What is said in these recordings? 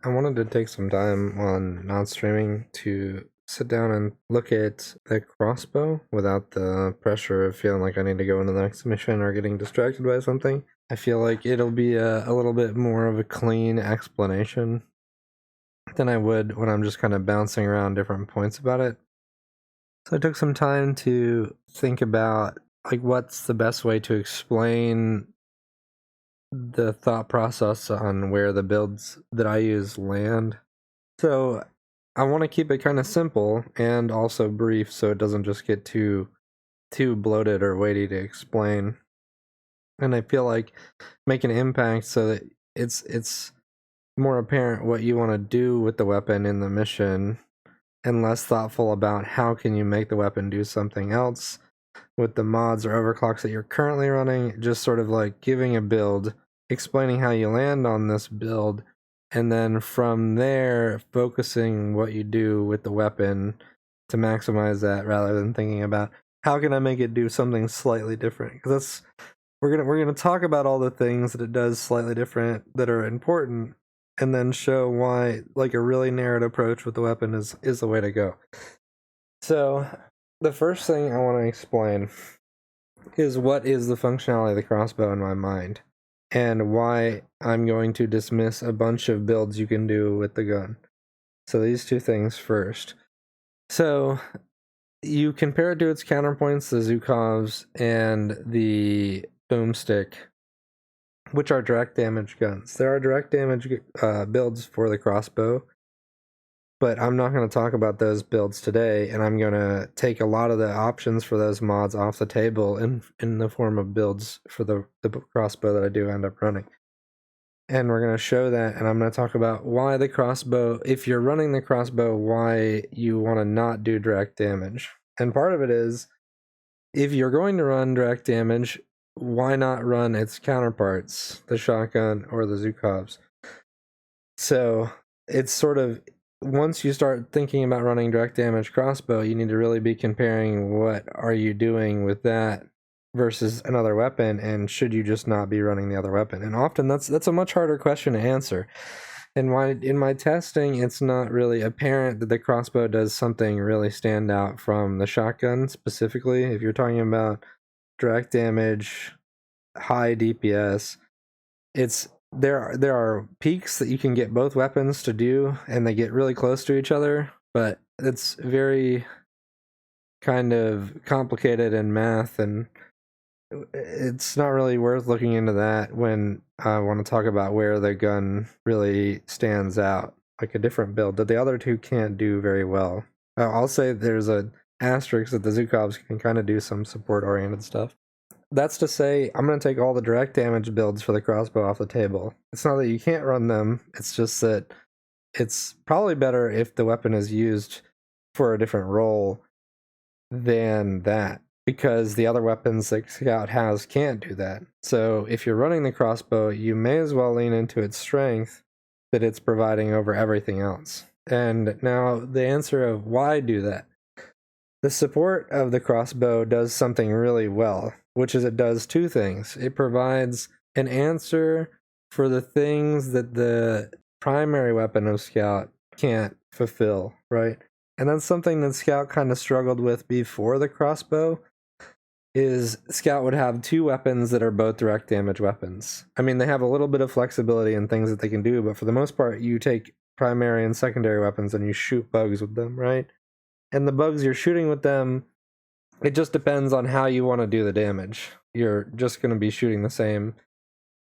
I wanted to take some time on not streaming to sit down and look at the crossbow without the pressure of feeling like I need to go into the next mission or getting distracted by something. I feel like it'll be a little bit more of a clean explanation than I would when I'm just kind of bouncing around different points about it. So I took some time to think about like what's the best way to explain the thought process on where the builds that I use land. So I want to keep it kind of simple and also brief so it doesn't just get too bloated or weighty to explain. And I feel like make an impact so that it's more apparent what you want to do with the weapon in the mission and less thoughtful about how can you make the weapon do something else with the mods or overclocks that you're currently running, just sort of like giving a build, explaining how you land on this build, and then from there focusing what you do with the weapon to maximize that rather than thinking about how can I make it do something slightly different, because that's we're gonna talk about all the things that it does slightly different that are important and then show why like a really narrowed approach with the weapon is the way to go. So the first thing I want to explain is what is the functionality of the crossbow in my mind, and why I'm going to dismiss a bunch of builds you can do with the gun. So these two things first. So you compare it to its counterpoints, the Zhukovs and the boomstick, which are direct damage guns. There are direct damage builds for the crossbow, but I'm not going to talk about those builds today, and I'm going to take a lot of the options for those mods off the table in the form of builds for the crossbow that I do end up running. And we're going to show that, and I'm going to talk about why the crossbow, if you're running the crossbow, why you want to not do direct damage. And part of it is, if you're going to run direct damage, why not run its counterparts, the shotgun or the Zhukovs? So it's sort of, once you start thinking about running direct damage crossbow, you need to really be comparing what are you doing with that versus another weapon, and should you just not be running the other weapon? And often that's a much harder question to answer. And in my testing, it's not really apparent that the crossbow does something really stand out from the shotgun specifically. If you're talking about direct damage, high DPS, there are peaks that you can get both weapons to do, and they get really close to each other, but it's very kind of complicated in math, and it's not really worth looking into that when I want to talk about where the gun really stands out, like a different build that the other two can't do very well. I'll say there's a asterisk that the Zhukovs can kind of do some support-oriented stuff. That's to say, I'm going to take all the direct damage builds for the crossbow off the table. It's not that you can't run them, it's just that it's probably better if the weapon is used for a different role than that, because the other weapons that Scout has can't do that. So if you're running the crossbow, you may as well lean into its strength that it's providing over everything else. And now the answer of why do that? The support of the crossbow does something really well, which is it does two things. It provides an answer for the things that the primary weapon of Scout can't fulfill, right? And that's something that Scout kind of struggled with before the crossbow, is Scout would have two weapons that are both direct damage weapons. I mean, they have a little bit of flexibility in things that they can do, but for the most part, you take primary and secondary weapons and you shoot bugs with them, right? And the bugs you're shooting with them, it just depends on how you want to do the damage. You're just going to be shooting the same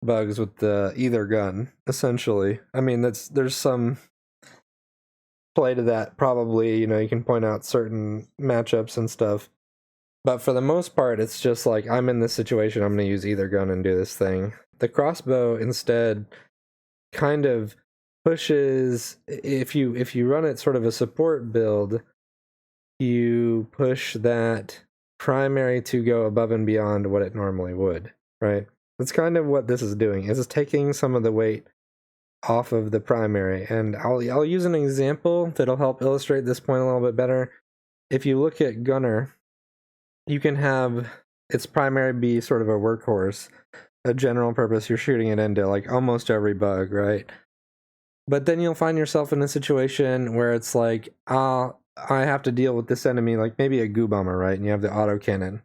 bugs with either gun, essentially. I mean, there's some play to that, probably. You can point out certain matchups and stuff. But for the most part, it's just like, I'm in this situation, I'm going to use either gun and do this thing. The crossbow, instead, kind of pushes, if you run it sort of a support build, you push that primary to go above and beyond what it normally would, right? That's kind of what this is doing. It's taking some of the weight off of the primary, and I'll use an example that'll help illustrate this point a little bit better. If you look at Gunner, you can have its primary be sort of a workhorse, a general purpose. You're shooting it into like almost every bug, right? But then you'll find yourself in a situation where it's like, I have to deal with this enemy, like maybe a goo bomber, right? And you have the autocannon.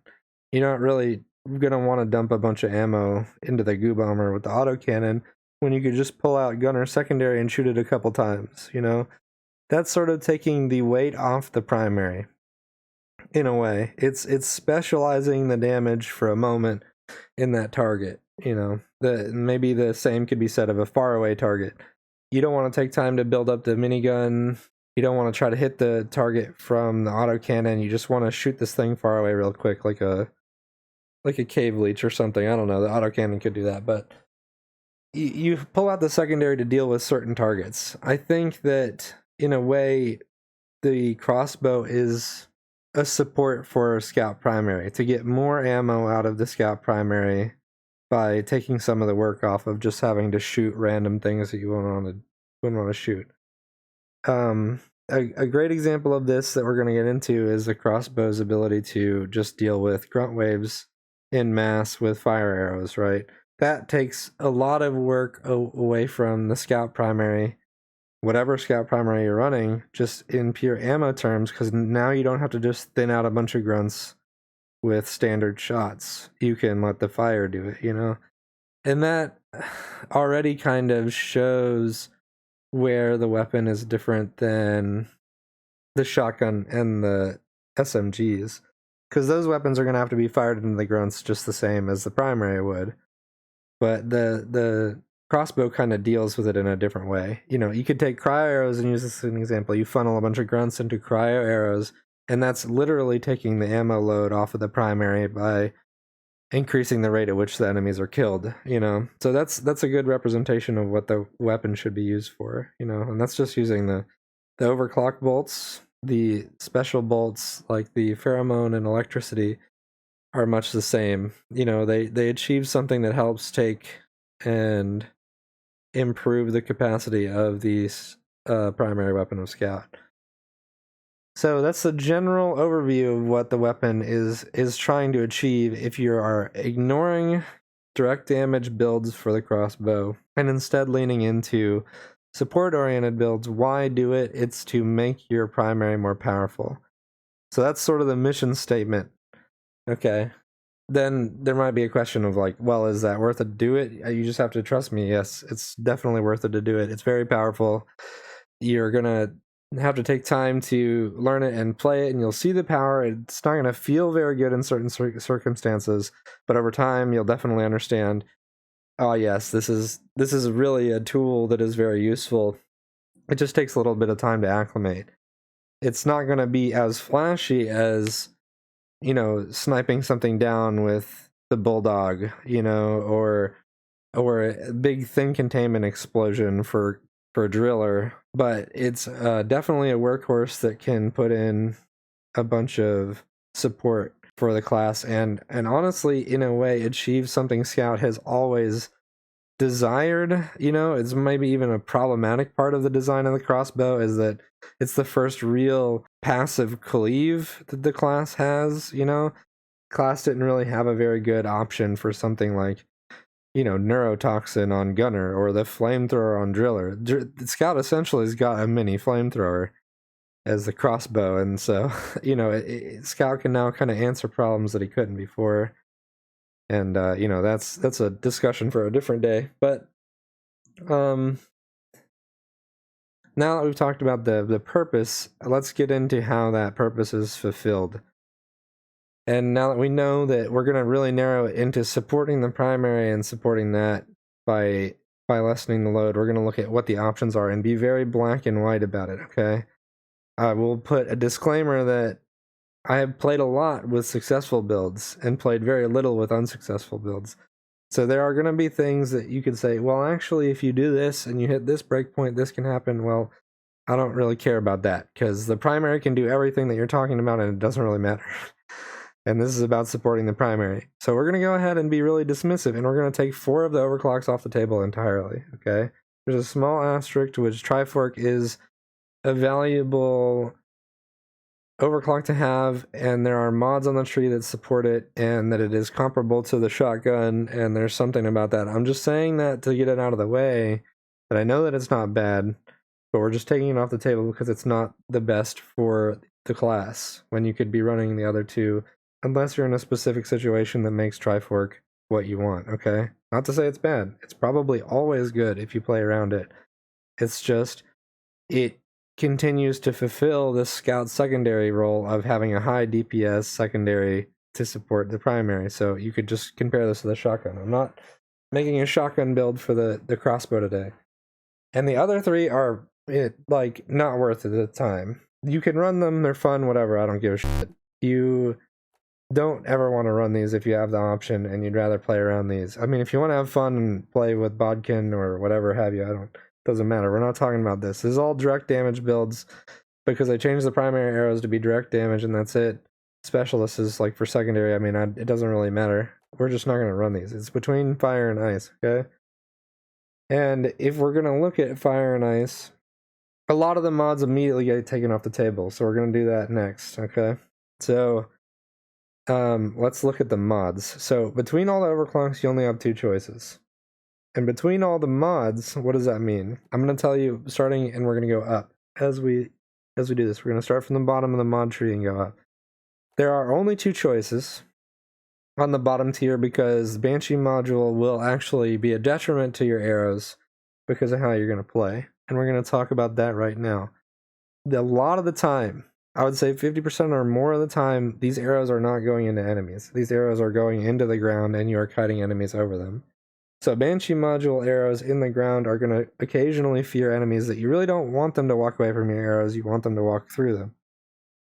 You're not really gonna want to dump a bunch of ammo into the goo bomber with the autocannon when you could just pull out gunner secondary and shoot it a couple times, you know? That's sort of taking the weight off the primary. In a way, it's specializing the damage for a moment in that target. You know, maybe the same could be said of a faraway target. You don't want to take time to build up the minigun. You don't want to try to hit the target from the autocannon. You just want to shoot this thing far away real quick, like a cave leech or something. I don't know. The autocannon could do that, but you pull out the secondary to deal with certain targets. I think that in a way, the crossbow is a support for scout primary to get more ammo out of the scout primary by taking some of the work off of just having to shoot random things that you wouldn't want to shoot. A great example of this that we're going to get into is the crossbow's ability to just deal with grunt waves in mass with fire arrows, right? That takes a lot of work away from the scout primary, whatever scout primary you're running, just in pure ammo terms, because now you don't have to just thin out a bunch of grunts with standard shots. You can let the fire do it, you know? And that already kind of shows where the weapon is different than the shotgun and the SMGs, because those weapons are going to have to be fired into the grunts just the same as the primary would. But the crossbow kind of deals with it in a different way. You know, you could take cryo arrows and use this as an example. You funnel a bunch of grunts into cryo arrows, and that's literally taking the ammo load off of the primary by increasing the rate at which the enemies are killed, you know? So that's a good representation of what the weapon should be used for, you know? And that's just using the overclock bolts. The special bolts, like the pheromone and electricity, are much the same. You know, they achieve something that helps take and improve the capacity of these primary weapon of scout. So that's the general overview of what the weapon is trying to achieve if you are ignoring direct damage builds for the crossbow and instead leaning into support-oriented builds. Why do it? It's to make your primary more powerful. So that's sort of the mission statement. Okay. Then there might be a question of like, well, is that worth it to do it? You just have to trust me. Yes, it's definitely worth it to do it. It's very powerful. You're gonna have to take time to learn it and play it, and you'll see the power. It's not gonna feel very good in certain circumstances, but over time, you'll definitely understand. Oh yes, this is really a tool that is very useful. It just takes a little bit of time to acclimate. It's not gonna be as flashy as, you know, sniping something down with the bulldog, you know, or a big thin containment explosion for a driller, but it's definitely a workhorse that can put in a bunch of support for the class and honestly, in a way, achieve something Scout has always desired. You know, it's maybe even a problematic part of the design of the crossbow is that it's the first real passive cleave that the class has, you know? Class didn't really have a very good option for something like, you know, neurotoxin on gunner or the flamethrower on driller. Scout essentially has got a mini flamethrower as the crossbow, and so, you know, Scout can now kind of answer problems that he couldn't before. And you know, that's a discussion for a different day. But now that we've talked about the purpose, let's get into how that purpose is fulfilled. And now that we know that we're going to really narrow it into supporting the primary and supporting that by lessening the load, we're going to look at what the options are and be very black and white about it, okay? I will put a disclaimer that I have played a lot with successful builds and played very little with unsuccessful builds. So there are going to be things that you could say, well, actually, if you do this and you hit this breakpoint, this can happen. Well, I don't really care about that because the primary can do everything that you're talking about and it doesn't really matter. And this is about supporting the primary. So we're going to go ahead and be really dismissive, and we're going to take 4 of the overclocks off the table entirely, okay? There's a small asterisk to which Trifork is a valuable overclock to have, and there are mods on the tree that support it, and that it is comparable to the shotgun, and there's something about that. I'm just saying that to get it out of the way, that I know that it's not bad, but we're just taking it off the table because it's not the best for the class when you could be running the other two, unless you're in a specific situation that makes Trifork what you want, okay? Not to say it's bad. It's probably always good if you play around it. It's just, it continues to fulfill this scout secondary role of having a high DPS secondary to support the primary. So you could just compare this to the shotgun. I'm not making a shotgun build for the crossbow today. And the other three are like not worth it at the time. You can run them, they're fun, whatever, I don't give a shit. You don't ever want to run these if you have the option and you'd rather play around these. I mean, if you want to have fun and play with Bodkin or whatever have you, doesn't matter. We're not talking about this. This is all direct damage builds because I changed the primary arrows to be direct damage and that's it. Specialist is like for secondary. I mean, it doesn't really matter. We're just not going to run these. It's between fire and ice, okay? And if we're going to look at fire and ice, a lot of the mods immediately get taken off the table. So we're going to do that next, okay? So let's look at the mods. So between all the overclocks, you only have two choices. And between all the mods, what does that mean? I'm going to tell you starting, and we're going to go up as we do this. We're going to start from the bottom of the mod tree and go up. There are only two choices on the bottom tier because the Banshee module will actually be a detriment to your arrows because of how you're going to play. And we're going to talk about that right now. A lot of the time, I would say 50% or more of the time, these arrows are not going into enemies. These arrows are going into the ground and you are kiting enemies over them. So Banshee module arrows in the ground are going to occasionally fear enemies that you really don't want them to walk away from your arrows, you want them to walk through them.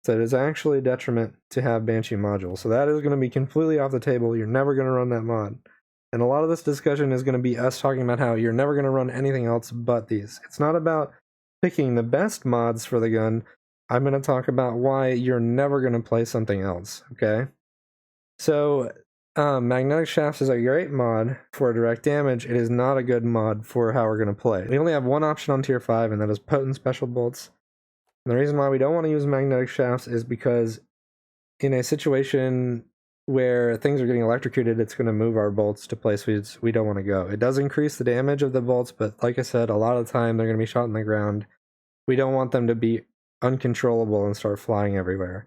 So it is actually a detriment to have Banshee module. So that is going to be completely off the table. You're never going to run that mod. And a lot of this discussion is going to be us talking about how you're never going to run anything else but these. It's not about picking the best mods for the gun. I'm going to talk about why you're never going to play something else, okay? So, Magnetic Shafts is a great mod for direct damage. It is not a good mod for how we're going to play. We only have one option on tier 5, and that is Potent Special Bolts. And the reason why we don't want to use Magnetic Shafts is because in a situation where things are getting electrocuted, it's going to move our bolts to places we don't want to go. It does increase the damage of the bolts, but like I said, a lot of the time they're going to be shot in the ground. We don't want them to be uncontrollable and start flying everywhere.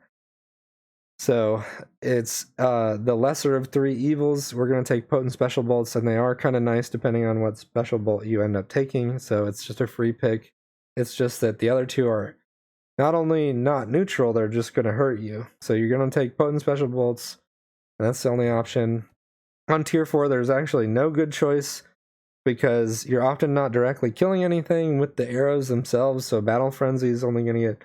So it's the lesser of three evils. We're going to take Potent Special Bolts, and they are kind of nice depending on what special bolt you end up taking, so it's just a free pick. It's just that the other two are not only not neutral, they're just going to hurt you. So you're going to take Potent Special Bolts, and that's the only option. On tier 4, there's actually no good choice because you're often not directly killing anything with the arrows themselves, so Battle Frenzy is only going to get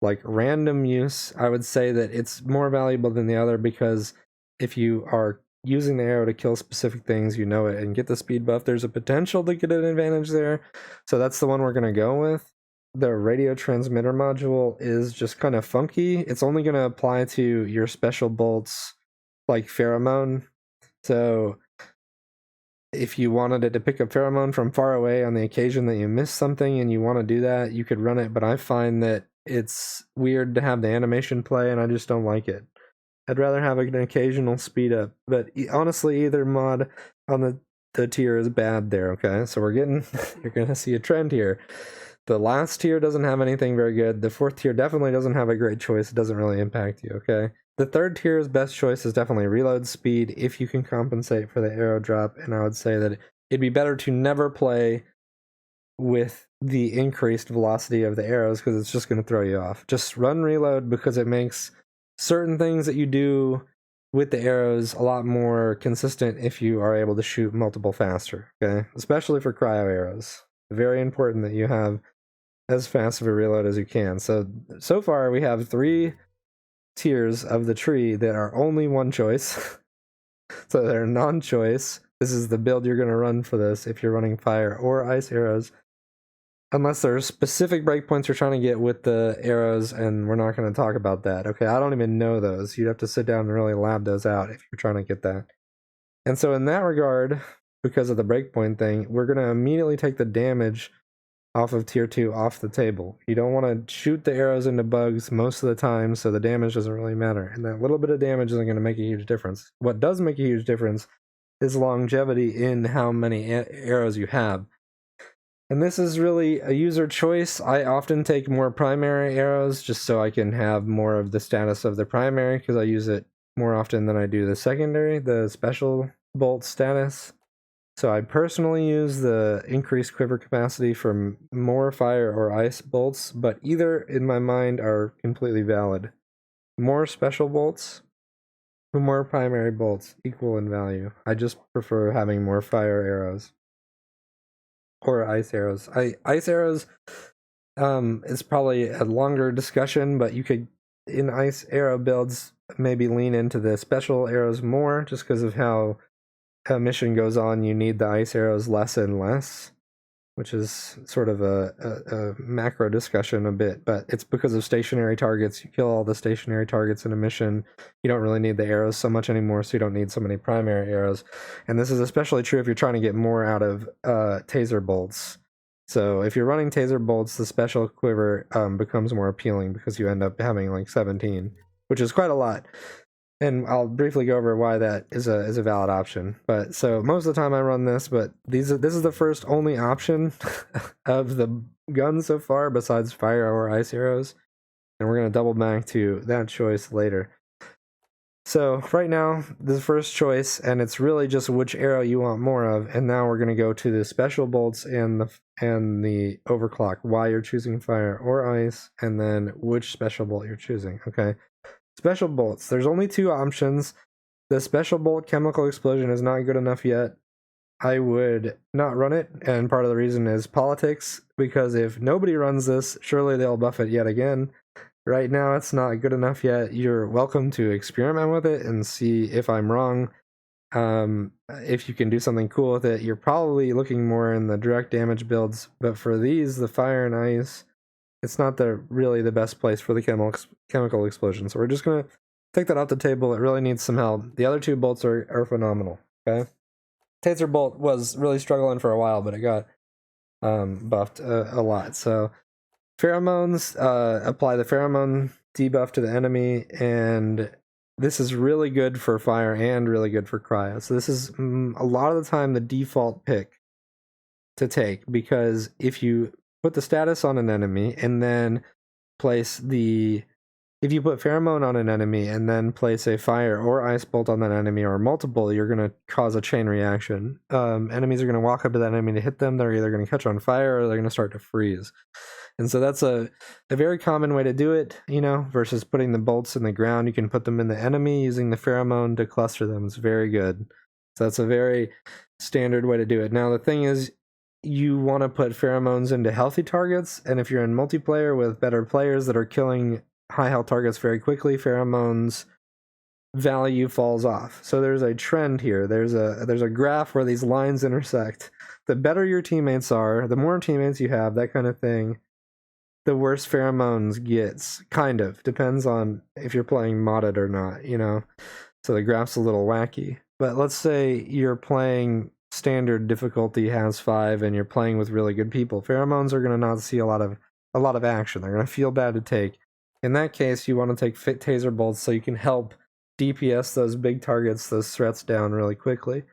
like random use. I would say that it's more valuable than the other because if you are using the arrow to kill specific things, you know it, and get the speed buff, there's a potential to get an advantage there. So that's the one we're going to go with. The radio transmitter module is just kind of funky. It's only going to apply to your special bolts like pheromone. So if you wanted it to pick up pheromone from far away on the occasion that you missed something and you want to do that, you could run it, but I find that it's weird to have the animation play and I just don't like it. I'd rather have an occasional speed up, but honestly, either mod on the tier is bad there, okay? So we're getting, you're gonna see a trend here. The last tier doesn't have anything very good. The fourth tier definitely doesn't have a great choice. It doesn't really impact you, okay? The third tier's best choice is definitely reload speed if you can compensate for the arrow drop, and I would say that it'd be better to never play with the increased velocity of the arrows because it's just going to throw you off. Just run reload because it makes certain things that you do with the arrows a lot more consistent if you are able to shoot multiple faster, okay? Especially for cryo arrows. Very important that you have as fast of a reload as you can. So far we have 3 tiers of the tree that are only one choice. So they're non-choice. This is the build you're going to run for this if you're running fire or ice arrows. Unless there's specific breakpoints you're trying to get with the arrows, and we're not going to talk about that. Okay, I don't even know those. You'd have to sit down and really lab those out if you're trying to get that. And so in that regard, because of the breakpoint thing, we're going to immediately take the damage off of tier 2 off the table. You don't want to shoot the arrows into bugs most of the time, so the damage doesn't really matter. And that little bit of damage isn't going to make a huge difference. What does make a huge difference is longevity in how many arrows you have. And this is really a user choice. I often take more primary arrows just so I can have more of the status of the primary, because I use it more often than I do the secondary, the special bolt status. So I personally use the increased quiver capacity for more fire or ice bolts, but either in my mind are completely valid. More special bolts, more primary bolts, equal in value. I just prefer having more fire arrows or ice arrows. Ice arrows is probably a longer discussion, but you could in ice arrow builds maybe lean into the special arrows more, just because of how a mission goes on. You need the ice arrows less and less, which is sort of a macro discussion a bit, but it's because of stationary targets. You kill all the stationary targets in a mission. You don't really need the arrows so much anymore, so you don't need so many primary arrows. And this is especially true if you're trying to get more out of taser bolts. So if you're running taser bolts, the special quiver becomes more appealing because you end up having like 17, which is quite a lot. And I'll briefly go over why that is a valid option. But so most of the time I run this, but this is the first only option of the guns so far besides fire or ice arrows. And we're gonna double back to that choice later. So right now, the first choice, and it's really just which arrow you want more of. And now we're gonna go to the special bolts and the overclock, why you're choosing fire or ice, and then which special bolt you're choosing. Okay. Special bolts. There's only two options. The special bolt chemical explosion is not good enough yet. I would not run it, and part of the reason is politics, because if nobody runs this, surely they'll buff it yet again. Right now, it's not good enough yet. You're welcome to experiment with it and see if I'm wrong. If you can do something cool with it, you're probably looking more in the direct damage builds, but for these, the fire and ice, it's not really the best place for the chemical explosion. So we're just gonna take that off the table. It really needs some help. The other two bolts are phenomenal. Okay, taser bolt was really struggling for a while, but it got buffed a lot. So pheromones, apply the pheromone debuff to the enemy, and this is really good for fire and really good for cryo. So this is a lot of the time the default pick to take, because if you put the status on an enemy and then if you put pheromone on an enemy and then place a fire or ice bolt on that enemy or multiple, you're going to cause a chain reaction. Enemies are going to walk up to that enemy to hit them. They're either going to catch on fire or they're going to start to freeze. And so that's a very common way to do it, versus putting the bolts in the ground. You can put them in the enemy using the pheromone to cluster them. It's very good. So that's a very standard way to do it. Now, the thing is, you want to put pheromones into healthy targets, and if you're in multiplayer with better players that are killing high health targets very quickly, pheromones value falls off. So there's a trend here. There's a graph where these lines intersect. The better your teammates are, the more teammates you have, that kind of thing, the worse pheromones gets. Kind of depends on if you're playing modded or not, So the graph's a little wacky. But let's say you're playing standard difficulty has 5 and you're playing with really good people. Pheromones are going to not see a lot of action. They're going to feel bad to take. In that case, you want to take fit taser bolts so you can help DPS those big targets, those threats down really quickly.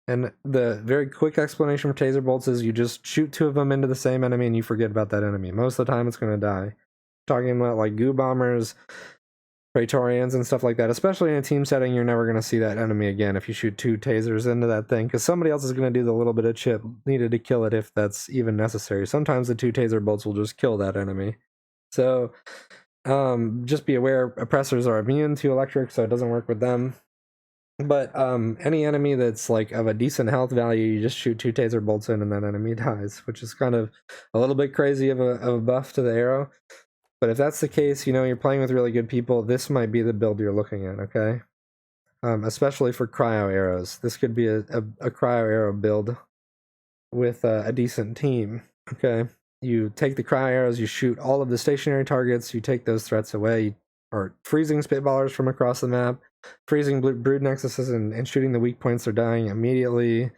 And the very quick explanation for taser bolts is you just shoot 2 of them into the same enemy and you forget about that enemy. Most of the time it's going to die. Talking about like goo bombers, Praetorians and stuff like that, especially in a team setting, you're never going to see that enemy again if you shoot 2 tasers into that thing, because somebody else is going to do the little bit of chip needed to kill it if that's even necessary. Sometimes the 2 taser bolts will just kill that enemy. So just be aware, oppressors are immune to electric, so it doesn't work with them. But any enemy that's like of a decent health value, you just shoot 2 taser bolts in and that enemy dies, which is kind of a little bit crazy of a buff to the arrow. But if that's the case, you're playing with really good people, this might be the build you're looking at, okay? Especially for cryo arrows. This could be a cryo arrow build with a decent team, okay? You take the cryo arrows, you shoot all of the stationary targets, you take those threats away, or freezing spitballers from across the map, freezing brood nexuses and shooting the weak points are dying immediately.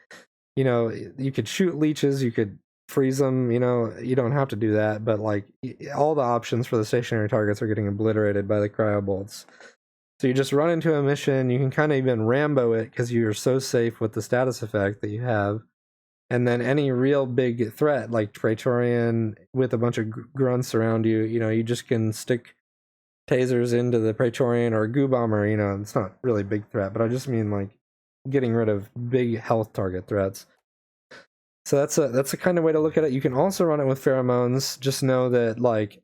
You could shoot leeches, you could freeze them, you don't have to do that, but like all the options for the stationary targets are getting obliterated by the cryo bolts. So you just run into a mission, you can kind of even Rambo it because you're so safe with the status effect that you have, And then any real big threat like Praetorian with a bunch of grunts around you, you just can stick tasers into the Praetorian or Goo Bomber. It's not really a big threat, but I just mean like getting rid of big health target threats. So that's a kind of way to look at it. You can also run it with pheromones. Just know that like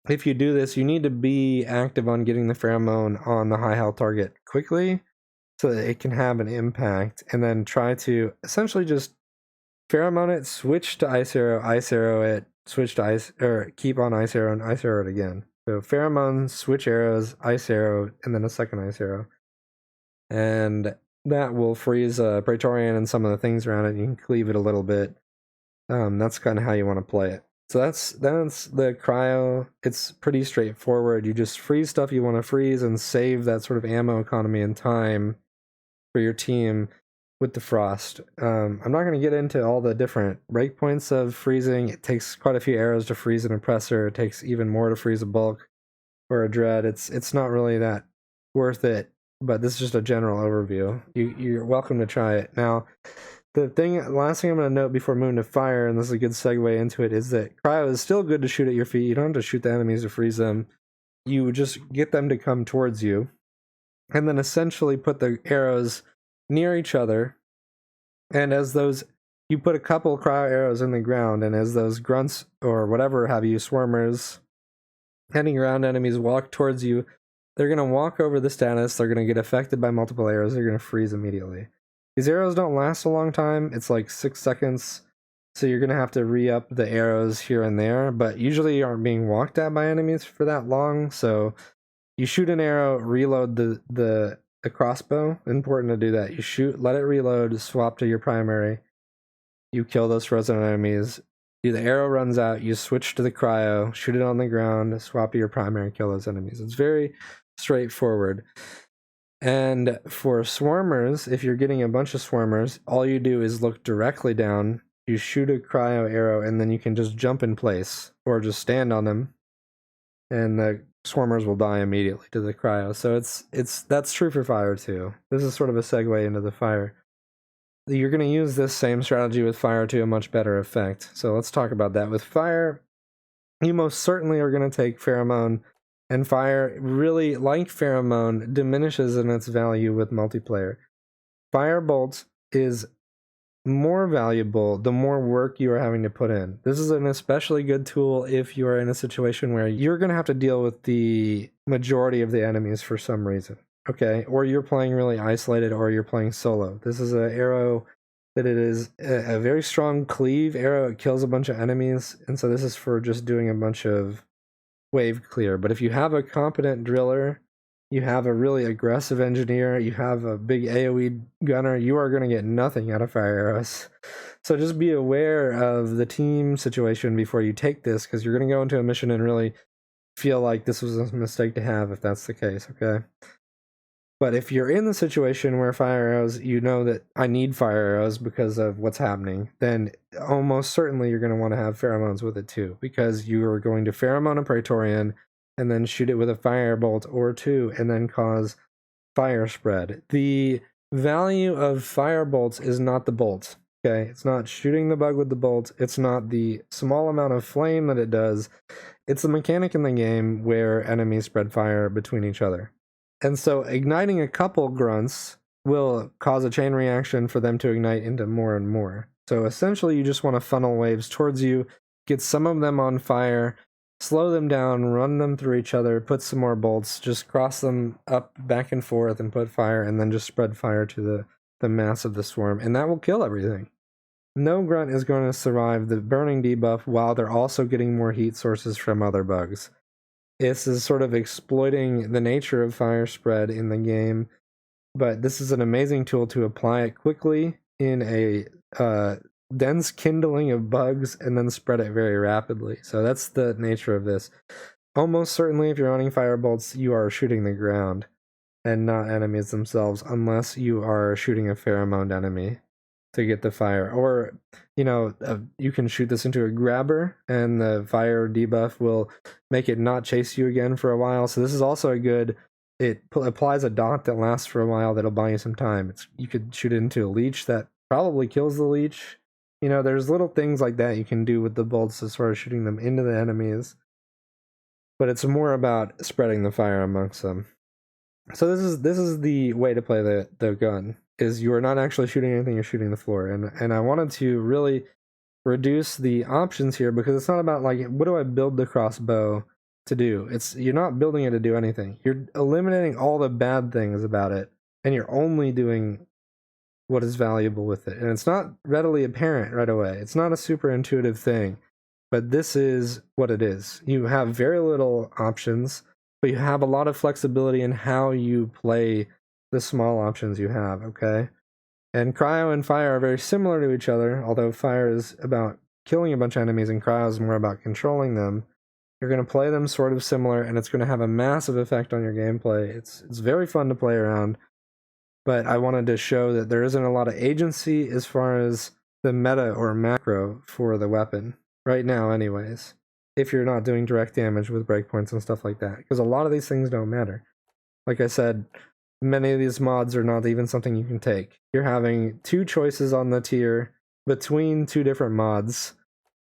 if you do this, you need to be active on getting the pheromone on the high health target quickly so that it can have an impact, and then try to essentially just pheromone it, switch to ice arrow it, switch to ice, or keep on ice arrow and ice arrow it again. So pheromone, switch arrows, ice arrow, and then a second ice arrow. And that will freeze Praetorian and some of the things around it. You can cleave it a little bit. That's kind of how you want to play it. So that's the cryo. It's pretty straightforward. You just freeze stuff you want to freeze and save that sort of ammo economy and time for your team with the frost. I'm not going to get into all the different breakpoints of freezing. It takes quite a few arrows to freeze an oppressor. It takes even more to freeze a bulk or a dread. It's not really that worth it, but this is just a general overview. You're welcome to try it. Now, last thing I'm going to note before moving to fire, and this is a good segue into it, is that cryo is still good to shoot at your feet. You don't have to shoot the enemies to freeze them. You just get them to come towards you, and then essentially put the arrows near each other. And as you put a couple cryo arrows in the ground, and as those grunts or whatever have you, swarmers, heading around enemies walk towards you, they're going to walk over the status, they're going to get affected by multiple arrows, they're going to freeze immediately. These arrows don't last a long time, it's like 6 seconds, so you're going to have to re-up the arrows here and there, but usually you aren't being walked at by enemies for that long, so you shoot an arrow, reload the crossbow. Important to do that. You shoot, let it reload, swap to your primary, you kill those frozen enemies, the arrow runs out, you switch to the cryo, shoot it on the ground, swap to your primary, kill those enemies. It's very straightforward. And for swarmers, if you're getting a bunch of swarmers, all you do is look directly down, you shoot a cryo arrow, and then you can just jump in place or just stand on them, and the swarmers will die immediately to the cryo. So that's true for fire too. This is sort of a segue into the fire. You're going to use this same strategy with fire to a much better effect. So let's talk about that. With fire, you most certainly are going to take pheromone, and fire, really, like pheromone, diminishes in its value with multiplayer. Firebolt is more valuable the more work you are having to put in. This is an especially good tool if you are in a situation where you're going to have to deal with the majority of the enemies for some reason. Okay, or you're playing really isolated, or you're playing solo. This is an arrow that it is a very strong cleave arrow. It kills a bunch of enemies, and so this is for just doing a bunch of wave clear. But if you have a competent driller, you have a really aggressive engineer, you have a big AoE gunner, you are going to get nothing out of fire arrows. So just be aware of the team situation before you take this, because you're going to go into a mission and really feel like this was a mistake to have if that's the case, okay? But if you're in the situation where fire arrows, you know that I need fire arrows because of what's happening, then almost certainly you're going to want to have pheromones with it too, because you are going to pheromone a Praetorian and then shoot it with a firebolt or two and then cause fire spread. The value of firebolts is not the bolt, okay? It's not shooting the bug with the bolt. It's not the small amount of flame that it does. It's the mechanic in the game where enemies spread fire between each other. And so igniting a couple grunts will cause a chain reaction for them to ignite into more and more. So essentially you just want to funnel waves towards you, get some of them on fire, slow them down, run them through each other, put some more bolts, just cross them up back and forth and put fire, and then just spread fire to the mass of the swarm, and that will kill everything. No grunt is going to survive the burning debuff while they're also getting more heat sources from other bugs. This is sort of exploiting the nature of fire spread in the game, but this is an amazing tool to apply it quickly in a dense kindling of bugs and then spread it very rapidly. So that's the nature of this. Almost certainly if you're running firebolts, you are shooting the ground and not enemies themselves, unless you are shooting a pheromone enemy to get the fire. Or, you can shoot this into a grabber and the fire debuff will make it not chase you again for a while. So this is also it applies a dot that lasts for a while that'll buy you some time. You could shoot it into a leech that probably kills the leech You know, there's little things like that you can do with the bolts as far as shooting them into the enemies, but it's more about spreading the fire amongst them. So this is the way to play the gun, is you are not actually shooting anything, you're shooting the floor. And I wanted to really reduce the options here, because it's not about like, what do I build the crossbow to do? It's, you're not building it to do anything. You're eliminating all the bad things about it, and you're only doing what is valuable with it. And it's not readily apparent right away. It's not a super intuitive thing, but this is what it is. You have very little options, but you have a lot of flexibility in how you play the small options you have, okay? And Cryo and Fire are very similar to each other, although Fire is about killing a bunch of enemies and Cryo is more about controlling them. You're going to play them sort of similar, and it's going to have a massive effect on your gameplay. It's very fun to play around, but I wanted to show that there isn't a lot of agency as far as the meta or macro for the weapon, right now anyways, if you're not doing direct damage with breakpoints and stuff like that, because a lot of these things don't matter. Like I said, many of these mods are not even something you can take. You're having two choices on the tier between two different mods,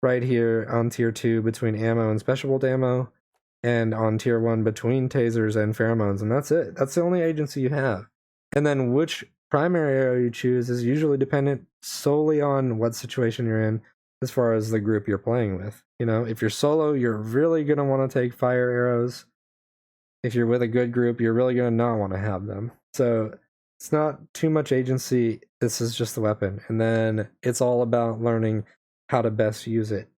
right here on tier 2 between ammo and special bolt ammo, and on tier 1 between tasers and pheromones, and that's it. That's the only agency you have. And then which primary arrow you choose is usually dependent solely on what situation you're in as far as the group you're playing with. You know, if you're solo, you're really going to want to take fire arrows. If you're with a good group, you're really going to not want to have them. So it's not too much agency. This is just the weapon. And then it's all about learning how to best use it.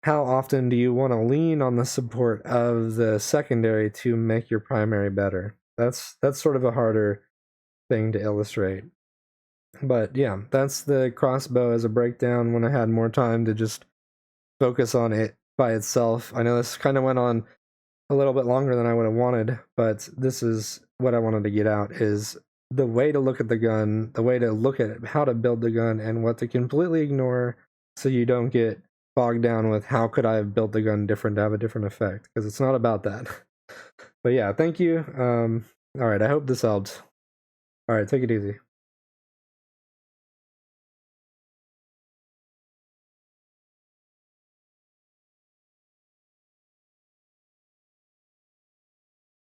How often do you want to lean on the support of the secondary to make your primary better? That's sort of a harder thing to illustrate. But yeah, that's the crossbow as a breakdown when I had more time to just focus on it by itself. I know this kind of went on a little bit longer than I would have wanted, but this is what I wanted to get out, is the way to look at the gun, the way to look at it, how to build the gun, and what to completely ignore so you don't get bogged down with how could I have built the gun different to have a different effect, because it's not about that. But yeah, thank you. All right, I hope this helped. All right, take it easy.